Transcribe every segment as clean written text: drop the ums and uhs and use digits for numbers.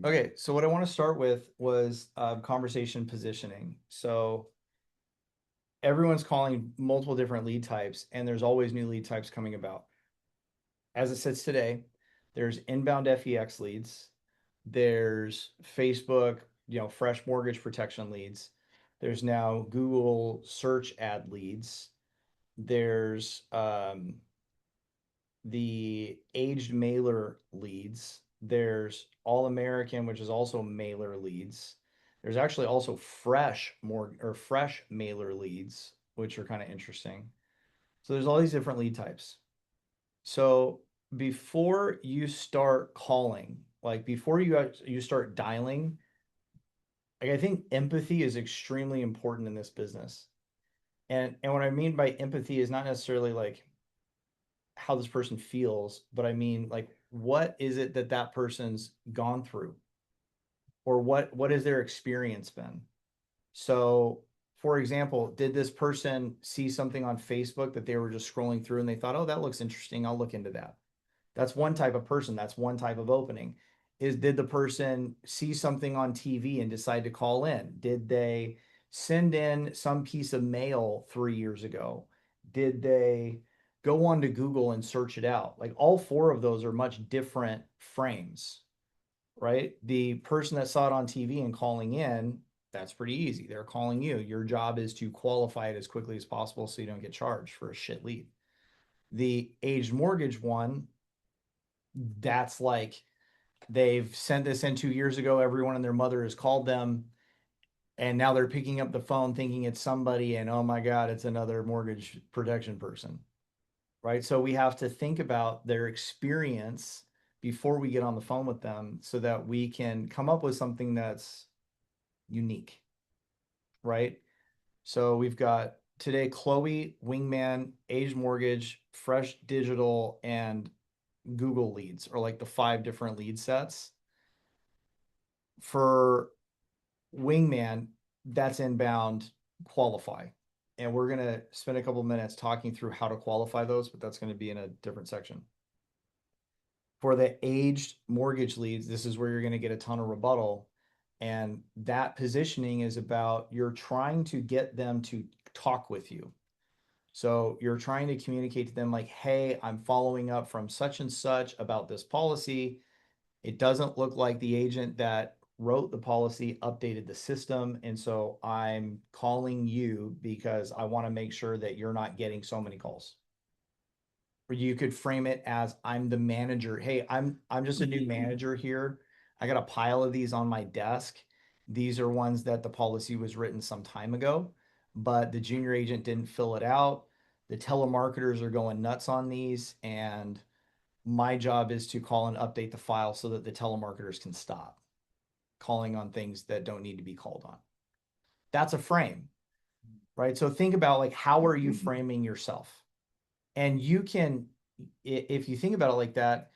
Okay, so what I want to start with was conversation positioning. So everyone's calling multiple different lead types, and there's always new lead types coming about. As it sits today, there's inbound FEX leads, there's Facebook, fresh mortgage protection leads. There's now Google search ad leads. There's the aged mailer leads. There's All American, which is also mailer leads. There's actually also fresh mailer leads, which are kind of interesting. So there's all these different lead types. So before you start calling, like before you start dialing, like I think empathy is extremely important in this business. And what I mean by empathy is not necessarily like how this person feels, but I mean like what is it that that person's gone through, or what has their experience been? So, for example, did this person see something on Facebook that they were just scrolling through and they thought, "Oh, that looks interesting. I'll look into that." That's one type of person. That's one type of opening. Did the person see something on TV and decide to call in? Did they send in some piece of mail 3 years ago? Did they go on to Google and search it out? Like all four of those are much different frames, right? The person that saw it on TV and calling in, that's pretty easy. They're calling you. Your job is to qualify it as quickly as possible so you don't get charged for a shit lead. The aged mortgage one, that's like they've sent this in 2 years ago. Everyone and their mother has called them, and now they're picking up the phone thinking it's somebody, and oh my God, it's another mortgage protection person, right? So we have to think about their experience before we get on the phone with them so that we can come up with something that's unique, right? So we've got today Chloe, Wingman, Age Mortgage, Fresh Digital, and Google leads, or like the five different lead sets. For Wingman, that's inbound qualify. And we're going to spend a couple of minutes talking through how to qualify those, but that's going to be in a different section. For the aged mortgage leads, this is where you're going to get a ton of rebuttal. And that positioning is about you're trying to get them to talk with you. So you're trying to communicate to them like, hey, I'm following up from such and such about this policy. It doesn't look like the agent that wrote the policy updated the system. And so I'm calling you because I want to make sure that you're not getting so many calls. Or you could frame it as I'm the manager. Hey, I'm just a new manager here. I got a pile of these on my desk. These are ones that the policy was written some time ago, but the junior agent didn't fill it out. The telemarketers are going nuts on these, and my job is to call and update the file so that the telemarketers can stop calling on things that don't need to be called on. That's a frame, right? So think about like how are you framing yourself? And you can, if you think about it like that,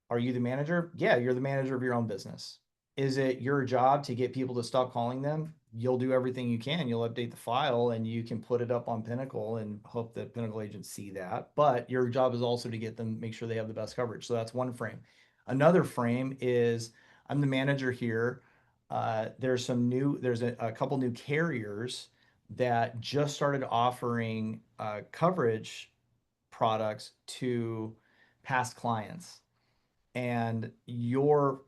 are you the manager? Yeah, you're the manager of your own business. Is it your job to get people to stop calling them? You'll do everything you can. You'll update the file and you can put it up on Pinnacle and hope that Pinnacle agents see that. But your job is also to get them, make sure they have the best coverage. So that's one frame. Another frame is I'm the manager here. There's a couple new carriers that just started offering coverage products to past clients, and your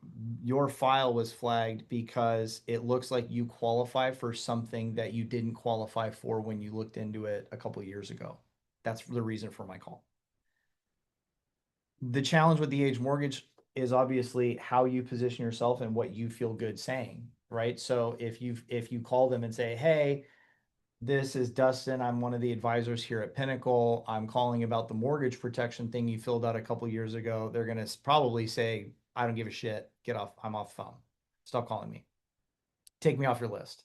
file was flagged because it looks like you qualify for something that you didn't qualify for when you looked into it a couple of years ago. That's the reason for my call. The challenge with the age mortgage is obviously how you position yourself and what you feel good saying, right? So if you call them and say, "Hey, this is Dustin. I'm one of the advisors here at Pinnacle. I'm calling about the mortgage protection thing you filled out a couple years ago." They're going to probably say, "I don't give a shit. Get off. I'm off the phone. Stop calling me. Take me off your list."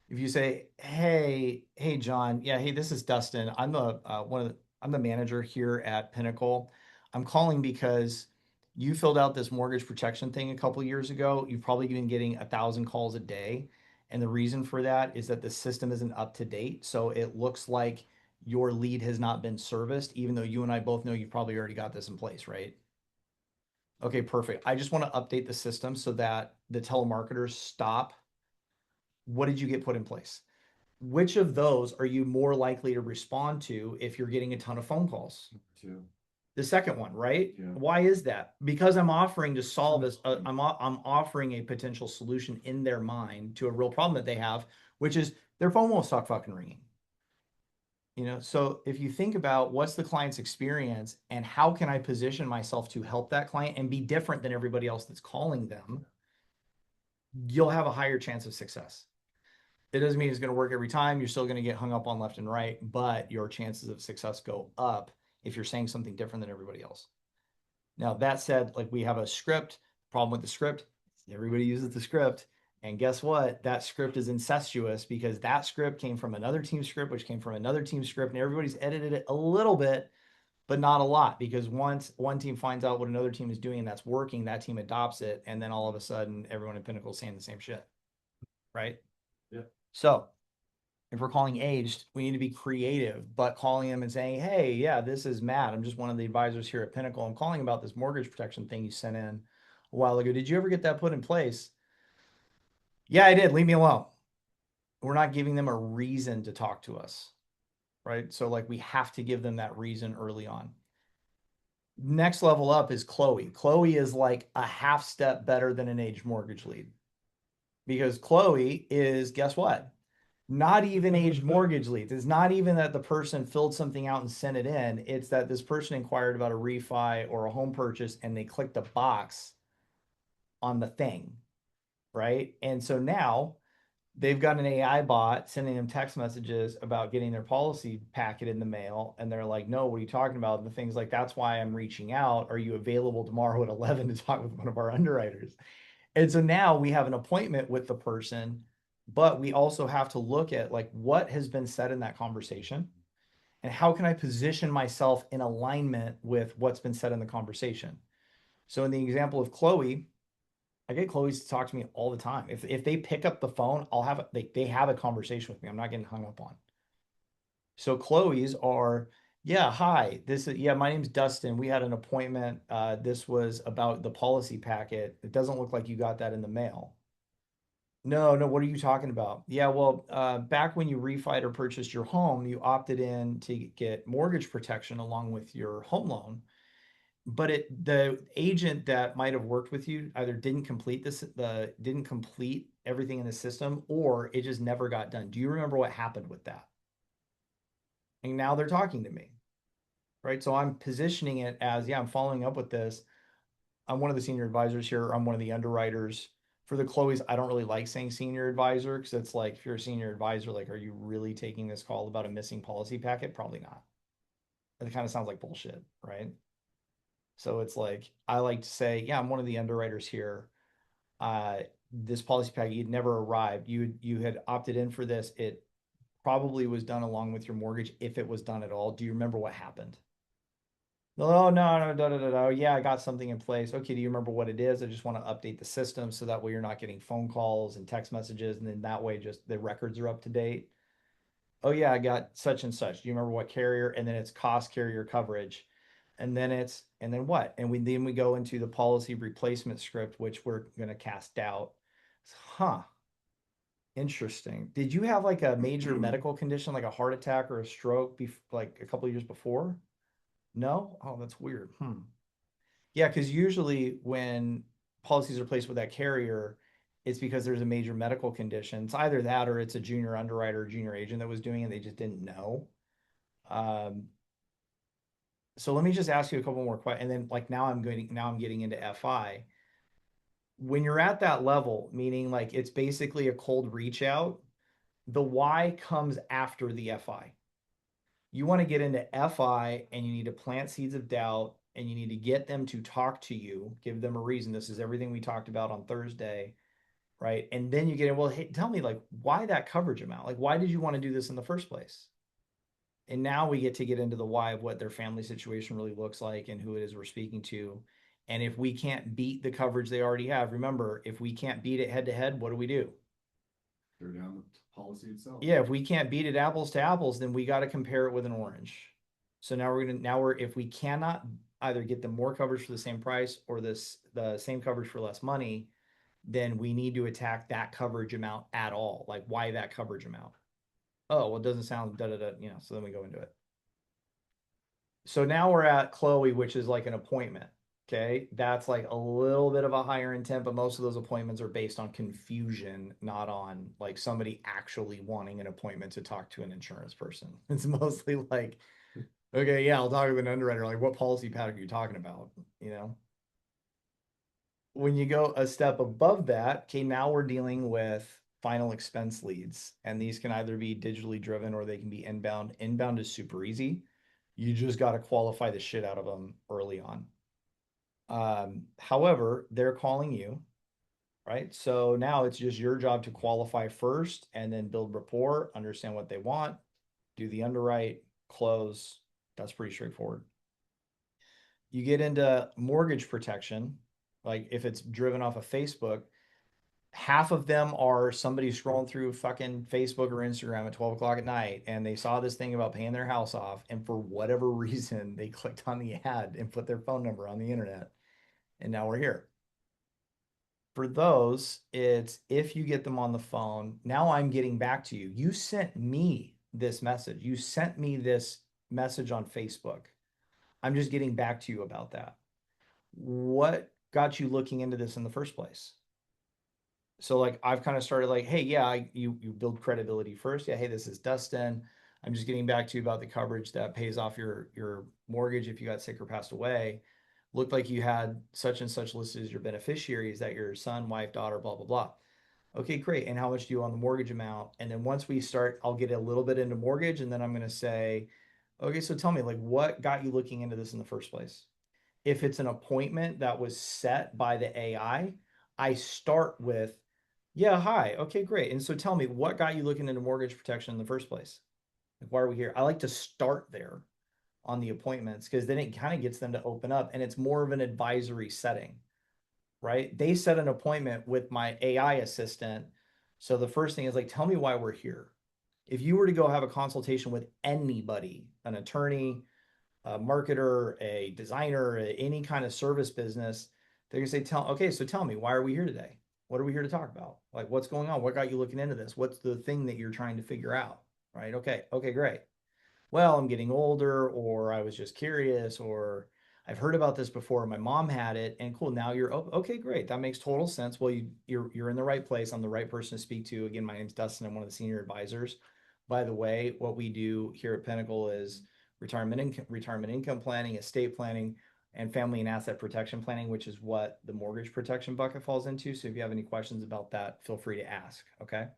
If you say, "Hey, John. Yeah, hey, this is Dustin. I'm the manager here at Pinnacle. I'm calling because you filled out this mortgage protection thing a couple years ago. You've probably been getting 1,000 calls a day. And the reason for that is that the system isn't up to date. So it looks like your lead has not been serviced, even though you and I both know you probably already got this in place, right?" Okay, perfect. I just want to update the system so that the telemarketers stop. What did you get put in place? Which of those are you more likely to respond to if you're getting a ton of phone calls? Two. The second one, right? Yeah. Why is that? Because I'm offering to solve this. I'm offering a potential solution in their mind to a real problem that they have, which is their phone won't stop fucking ringing. So if you think about what's the client's experience and how can I position myself to help that client and be different than everybody else that's calling them, you'll have a higher chance of success. It doesn't mean it's going to work every time. You're still going to get hung up on left and right, but your chances of success go up if you're saying something different than everybody else. Now, that said, like we have a script. Problem with the script, everybody uses the script. And guess what? That script is incestuous because that script came from another team script, which came from another team script, and everybody's edited it a little bit, but not a lot. Because once one team finds out what another team is doing and that's working, that team adopts it, and then all of a sudden, everyone in Pinnacle is saying the same shit, right? Yeah. So if we're calling aged, we need to be creative, but calling them and saying, hey, yeah, this is Matt. I'm just one of the advisors here at Pinnacle. I'm calling about this mortgage protection thing you sent in a while ago. Did you ever get that put in place? Yeah, I did. Leave me alone. We're not giving them a reason to talk to us, right? So, like, we have to give them that reason early on. Next level up is Chloe. Chloe is like a half step better than an aged mortgage lead because Chloe is, guess what? Not even aged mortgage leads. It's not even that the person filled something out and sent it in. It's that this person inquired about a refi or a home purchase and they clicked a box on the thing, right? And so now they've got an AI bot sending them text messages about getting their policy packet in the mail. And they're like, no, what are you talking about? And the thing's like, that's why I'm reaching out. Are you available tomorrow at 11 to talk with one of our underwriters? And so now we have an appointment with the person, but we also have to look at like what has been said in that conversation and how can I position myself in alignment with what's been said in the conversation. So in the example of Chloe, I get Chloe's to talk to me all the time. If they pick up the phone, they have a conversation with me. I'm not getting hung up on. So Chloe's are, yeah, hi. My name's Dustin. We had an appointment. This was about the policy packet. It doesn't look like you got that in the mail. No, no, what are you talking about? Yeah, well, back when you refied or purchased your home, you opted in to get mortgage protection along with your home loan. But the agent that might have worked with you either didn't complete everything in the system, or it just never got done. Do you remember what happened with that? And now they're talking to me, right? So I'm positioning it as, yeah, I'm following up with this. I'm one of the senior advisors here. I'm one of the underwriters. For the Chloe's, I don't really like saying senior advisor because it's like, if you're a senior advisor, like, are you really taking this call about a missing policy packet? Probably not. It kind of sounds like bullshit, right? So it's like, I like to say, yeah, I'm one of the underwriters here. Uh, this policy packet, you'd never arrived. You had opted in for this. It probably was done along with your mortgage, if it was done at all. Do you remember what happened? No, no, no, no, no, no, no. Yeah, I got something in place. Okay, do you remember what it is? I just want to update the system so that way you're not getting phone calls and text messages, and then that way just the records are up to date. Oh yeah, I got such and such. Do you remember what carrier? And then it's cost carrier coverage. And then what? And we go into the policy replacement script, which we're gonna cast out. Huh. Interesting. Did you have like a major medical condition, like a heart attack or a stroke, like a couple of years before? No? Oh, that's weird. Yeah, because usually when policies are placed with that carrier, it's because there's a major medical condition. It's either that or it's a junior underwriter or junior agent that was doing it. They just didn't know. Um, so let me just ask you a couple more questions. And then like now I'm getting into FI. When you're at that level, meaning like it's basically a cold reach out, the why comes after the FI. You want to get into FI and you need to plant seeds of doubt and you need to get them to talk to you, give them a reason. This is everything we talked about on Thursday, right? And then you get in, well, hey, tell me like why that coverage amount? Like why did you want to do this in the first place? And now we get into the why of what their family situation really looks like and who it is we're speaking to. And if we can't beat the coverage they already have, remember, if we can't beat it head to head, what do we do? Tear down the policy itself. Yeah, if we can't beat it apples to apples, then we got to compare it with an orange. So now if we cannot either get them more coverage for the same price or the same coverage for less money, then we need to attack that coverage amount at all. Like, why that coverage amount? Oh, well, it doesn't sound da da da, so then we go into it. So now we're at Chloe, which is like an appointment. Okay. That's like a little bit of a higher intent, but most of those appointments are based on confusion, not on like somebody actually wanting an appointment to talk to an insurance person. It's mostly like, okay, yeah, I'll talk to an underwriter. Like, what policy pattern are you talking about? You know? When you go a step above that, okay, now we're dealing with final expense leads, and these can either be digitally driven or they can be inbound. Inbound is super easy. You just got to qualify the shit out of them early on. However, they're calling you, right? So now it's just your job to qualify first and then build rapport, understand what they want, do the underwrite, close. That's pretty straightforward. You get into mortgage protection, like if it's driven off of Facebook, half of them are somebody scrolling through fucking Facebook or Instagram at 12 o'clock at night and they saw this thing about paying their house off. And for whatever reason, they clicked on the ad and put their phone number on the internet. And now we're here. For those, it's if you get them on the phone, now I'm getting back to you. You sent me this message. You sent me this message on Facebook. I'm just getting back to you about that. What got you looking into this in the first place? So like I've kind of started like, hey, yeah, you build credibility first. Yeah, hey, this is Dustin. I'm just getting back to you about the coverage that pays off your mortgage if you got sick or passed away. Looked like you had such and such listed as your beneficiaries, that your son, wife, daughter, blah, blah, blah. Okay, great. And how much do you owe on the mortgage amount? And then once we start, I'll get a little bit into mortgage, and then I'm going to say, okay, so tell me, like, what got you looking into this in the first place? If it's an appointment that was set by the I start with, yeah, hi. Okay, great. And so tell me, what got you looking into mortgage protection in the first place? Like, why are we here? I like to start there on the appointments because then it kind of gets them to open up and it's more of an advisory setting, right? They set an appointment with my AI assistant. So the first thing is like, tell me why we're here. If you were to go have a consultation with anybody, an attorney, a marketer, a designer, any kind of service business, they're gonna say, okay, so tell me, why are we here today? What are we here to talk about? Like, what's going on? What got you looking into this? What's the thing that you're trying to figure out? Right? Okay, great. Well, I'm getting older, or I was just curious, or I've heard about this before. My mom had it, and cool. Now you're okay, great. That makes total sense. Well, you're in the right place. I'm the right person to speak to. Again, my name's Dustin. I'm one of the senior advisors. By the way, what we do here at Pinnacle is retirement income planning, estate planning, and family and asset protection planning, which is what the mortgage protection bucket falls into. So if you have any questions about that, feel free to ask. Okay.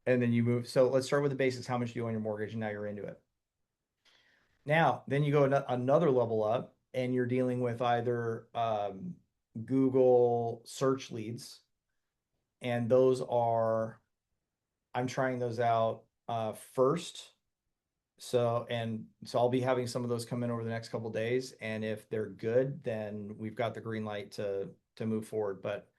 And then you move. So let's start with the basics. How much do you owe on your mortgage? And now you're into it. Now, then you go another level up and you're dealing with either Google search leads. And those are, I'm trying those out first. So I'll be having some of those come in over the next couple of days. And if they're good, then we've got the green light to move forward. But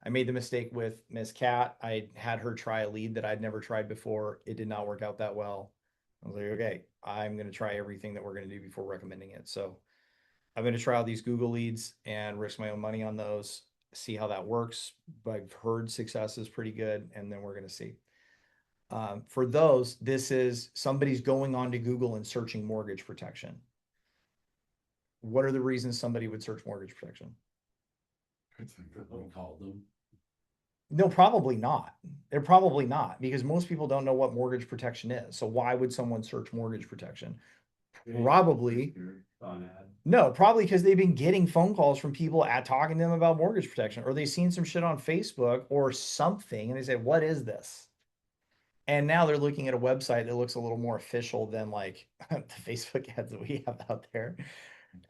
I made the mistake with Miss Cat. I had her try a lead that I'd never tried before. It did not work out that well. I was like, okay, I'm going to try everything that we're going to do before recommending it. So I'm going to try out these Google leads and risk my own money on those, see how that works. But I've heard success is pretty good, and then we're going to see. For those, this is somebody's going on to Google and searching mortgage protection. What are the reasons somebody would search mortgage protection? I think that one called them. No, probably not. They're probably not, because most people don't know what mortgage protection is. So why would someone search mortgage protection? Probably. No, probably because they've been getting phone calls from people talking to them about mortgage protection, or they've seen some shit on Facebook or something, and they say, "What is this?" And now they're looking at a website that looks a little more official than like the Facebook ads that we have out there.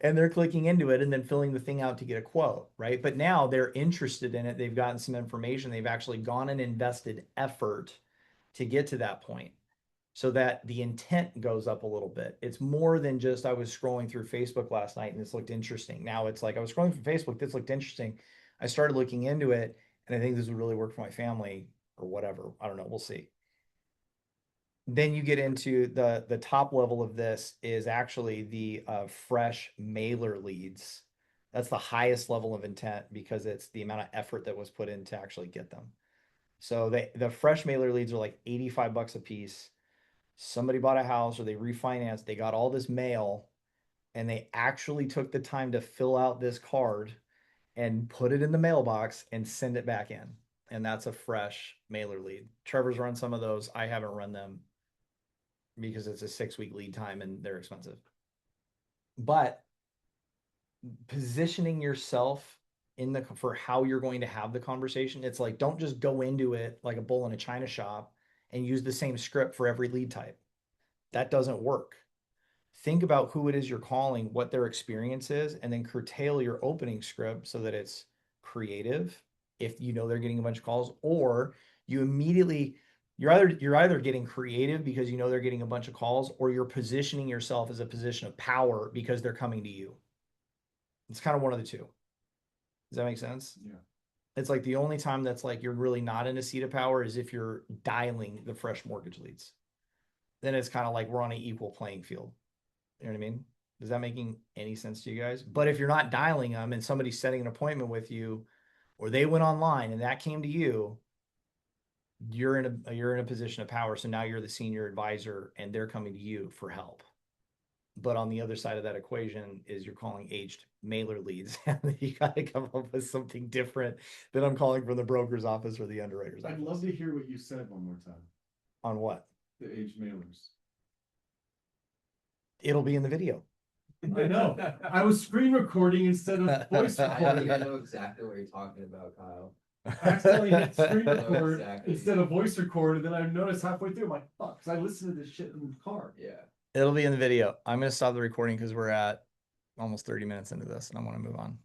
And they're clicking into it and then filling the thing out to get a quote, right? But now they're interested in it. They've gotten some information. They've actually gone and invested effort to get to that point so that the intent goes up a little bit. It's more than just I was scrolling through Facebook last night and this looked interesting. Now it's like I was scrolling through Facebook, this looked interesting. I started looking into it and I think this would really work for my family or whatever. I don't know. We'll see. Then you get into the top level of this is actually the fresh mailer leads. That's the highest level of intent because it's the amount of effort that was put in to actually get them. So the fresh mailer leads are like 85 bucks a piece. Somebody bought a house or they refinanced, they got all this mail and they actually took the time to fill out this card and put it in the mailbox and send it back in. And that's a fresh mailer lead. Trevor's run some of those. I haven't run them because it's a 6-week lead time and they're expensive. But positioning yourself in the for how you're going to have the conversation, it's like don't just go into it like a bull in a china shop and use the same script for every lead type. That doesn't work. Think about who it is you're calling, what their experience is, and then curtail your opening script so that it's creative if you know they're getting a bunch of calls, or you immediately you're either getting creative because you know they're getting a bunch of calls, or you're positioning yourself as a position of power because they're coming to you. It's kind of one of the two. Does that make sense? Yeah. It's like the only time that's like you're really not in a seat of power is if you're dialing the fresh mortgage leads. Then it's kind of like we're on an equal playing field. You know what I mean? Is that making any sense to you guys? But if you're not dialing them and somebody's setting an appointment with you, or they went online and that came to you, you're in a position of power. So now you're the senior advisor and they're coming to you for help. But on the other side of that equation is you're calling aged mailer leads. You got to come up with something different than I'm calling from the broker's office or the underwriter's I'd office. love to hear what you said one more time. On what? The age mailers. It'll be in the video. I know. I was screen recording instead of voice I recording. know exactly what you're talking about, Kyle. I accidentally hit screen I know record exactly. instead of voice record, and then I noticed halfway through, I'm like, fuck, because I listened to this shit in the car. Yeah. It'll be in the video. I'm going to stop the recording because we're at almost 30 minutes into this and I want to move on.